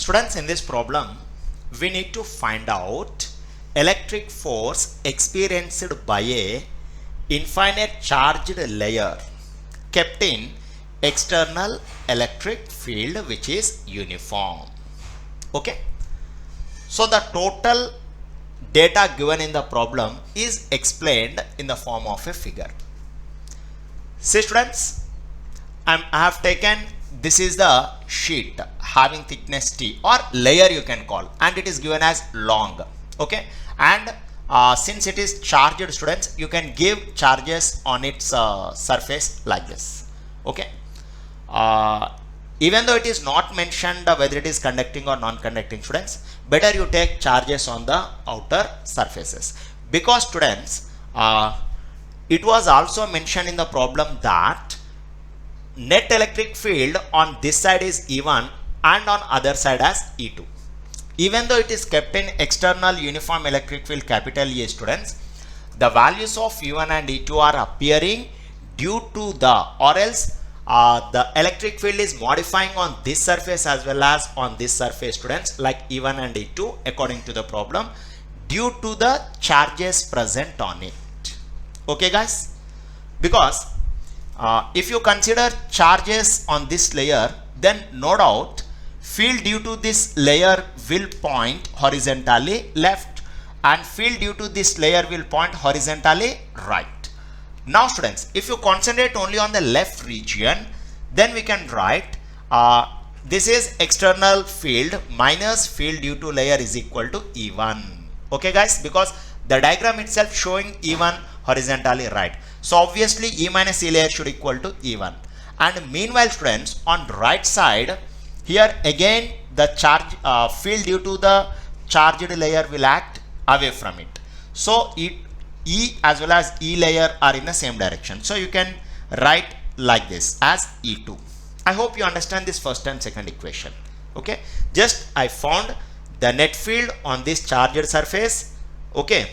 Students, in this problem we need to find out electric force experienced by a infinite charged layer kept in external electric field which is uniform. Okay, so the total data given in the problem is explained in the form of a figure. See students, I have taken, this is the sheet having thickness T or layer you can call, and it is given as long. Okay, and since it is charged, students, you can give charges on its surface like this. Okay, even though it is not mentioned whether it is conducting or non-conducting, students, better you take charges on the outer surfaces, because students, it was also mentioned in the problem that net electric field on this side is E1 and on other side as E2. Even though it is kept in external uniform electric field capital E, students, the values of E1 and E2 are appearing due to the, or else the electric field is modifying on this surface as well as on this surface, students, like E1 and E2 according to the problem, due to the charges present on it. Okay guys, because if you consider charges on this layer, then no doubt field due to this layer will point horizontally left and field due to this layer will point horizontally right. Now students, if you concentrate only on the left region, then we can write this is external field minus field due to layer is equal to E1. Okay guys, because the diagram itself showing E1 horizontally right. So obviously E minus E layer should equal to E1. And meanwhile students, on right side, here again the charge field due to the charged layer will act away from it. So E as well as E layer are in the same direction. So you can write like this as E2. I hope you understand this first and second equation. Okay, just I found the net field on this charged surface, okay,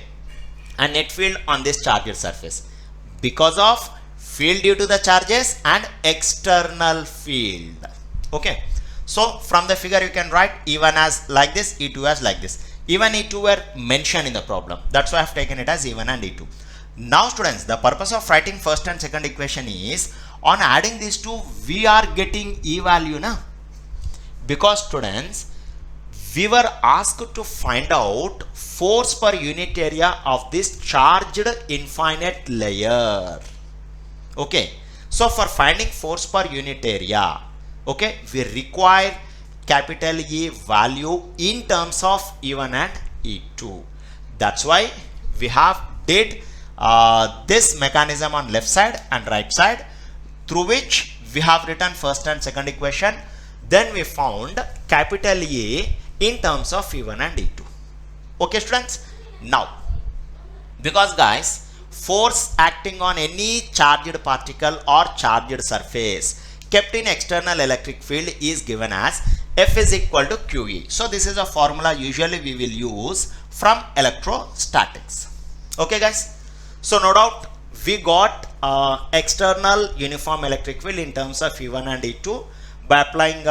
and net field on this charged surface because of field due to the charges and external field. Okay, so from the figure you can write E1 as like this, E2 as like this. E1, E2 were mentioned in the problem, that's why I have taken it as E1 and E2. Now students, the purpose of writing first and second equation is, on adding these two we are getting E value na, because students, we were asked to find out force per unit area of this charged infinite layer. Okay, so for finding force per unit area, okay, we require capital E value in terms of E1 and E2. That's why we have did this mechanism on left side and right side, through which we have written first and second equation. Then we found capital E in terms of E1 and E2. Okay students, now because guys, force acting on any charged particle or charged surface kept in external electric field is given as F is equal to QE. So this is a formula usually we will use from electrostatics. Okay guys, so no doubt we got external uniform electric field in terms of E1 and E2 by applying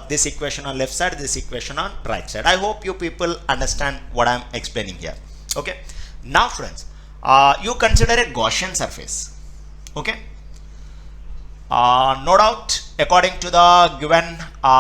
this equation on left side, this equation on right side. I hope you people understand what I am explaining here. Okay, now students, you consider a Gaussian surface. Okay, no doubt according to the given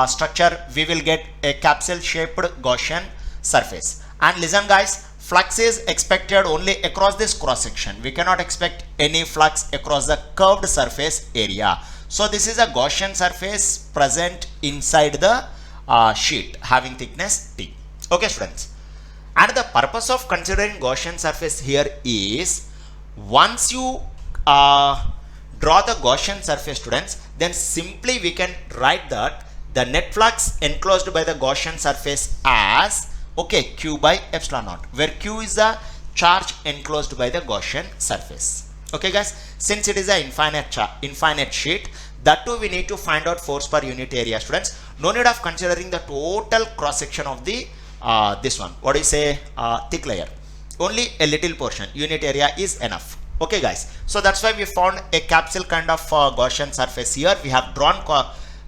structure we will get a capsule shaped Gaussian surface. And listen guys, flux is expected only across this cross section. We cannot expect any flux across the curved surface area. So this is a Gaussian surface present inside the sheet having thickness T. Okay students, and the purpose of considering Gaussian surface here is, once you draw the Gaussian surface, students, then simply we can write that the net flux enclosed by the Gaussian surface as, okay, Q by epsilon naught, where Q is the charge enclosed by the Gaussian surface. Okay guys, since it is an infinite sheet, that too we need to find out force per unit area, students. No need of considering the total cross section of the this one, what do you say, thick layer. Only a little portion, unit area is enough. Okay guys, so that's why we found a capsule kind of Gaussian surface here. We have drawn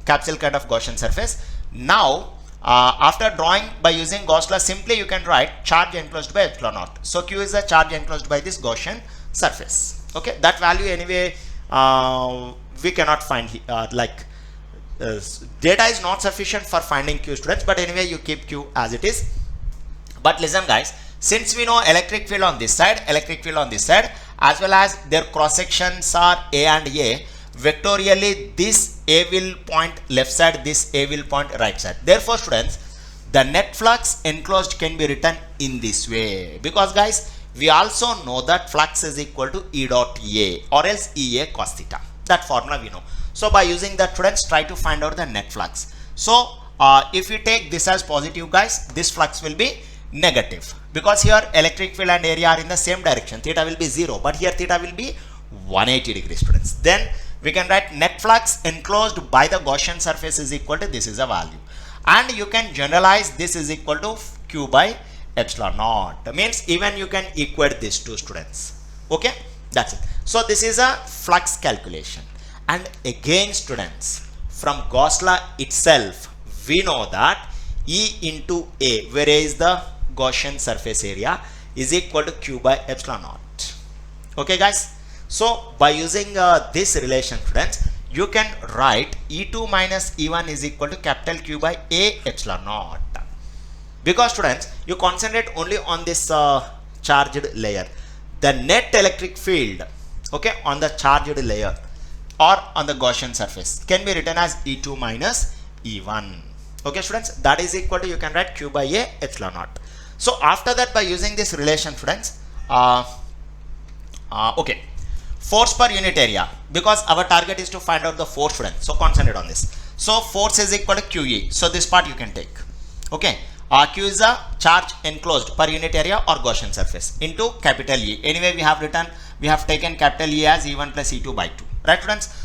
capsule kind of Gaussian surface. Now after drawing by using Gauss law, simply you can write charge enclosed by epsilon naught. So Q is the charge enclosed by this Gaussian surface. Okay, that value anyway we cannot find data is not sufficient for finding Q, students, but anyway you keep Q as it is. But listen guys, since we know electric field on this side, electric field on this side, as well as their cross sections are A and A, vectorially this A will point left side, this A will point right side. Therefore students, the net flux enclosed can be written in this way, because guys we also know that flux is equal to E dot A or else EA cos theta. That formula we know. So by using that, students, try to find out the net flux. So if you take this as positive guys, this flux will be negative, because here electric field and area are in the same direction. Theta will be 0, but here theta will be 180 degrees, students. Then we can write net flux enclosed by the Gaussian surface is equal to, this is a value, and you can generalize this is equal to Q by epsilon naught. Means even you can equate these two, students. Okay, that's it. So this is a flux calculation. And again students, from Gauss law itself we know that E into A, where A is the Gaussian surface area, is equal to Q by epsilon naught. Okay guys, so by using this relation, students, you can write E2 minus E1 is equal to capital Q by A epsilon naught. Because students, you concentrate only on this charged layer. The net electric field, okay, on the charged layer or on the Gaussian surface can be written as E2 minus E1. Okay students, that is equal to, you can write Q by A epsilon naught. So after that, by using this relation, students, okay, force per unit area, because our target is to find out the force, students, so concentrate on this. So force is equal to QE, so this part you can take. Okay, Q is a charge enclosed per unit area or Gaussian surface into capital E. Anyway we have taken capital E as E1 plus E2 by 2, right students?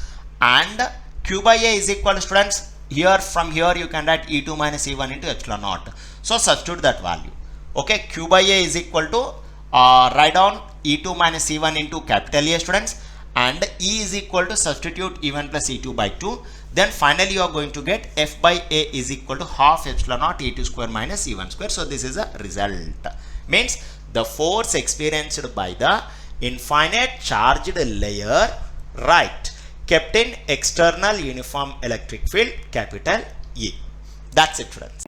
And Q by A is equal to, students, here from here you can write E2 minus E1 into epsilon naught. So substitute that value. Okay, Q by A is equal to, write down E2 minus E1 into capital A, students, and E is equal to, substitute E1 plus E2 by 2. Then finally you are going to get F by A is equal to half epsilon naught E2 square minus E1 square. So this is a result. Means the force experienced by the infinite charged layer, right, kept in external uniform electric field, capital E. That's it, friends.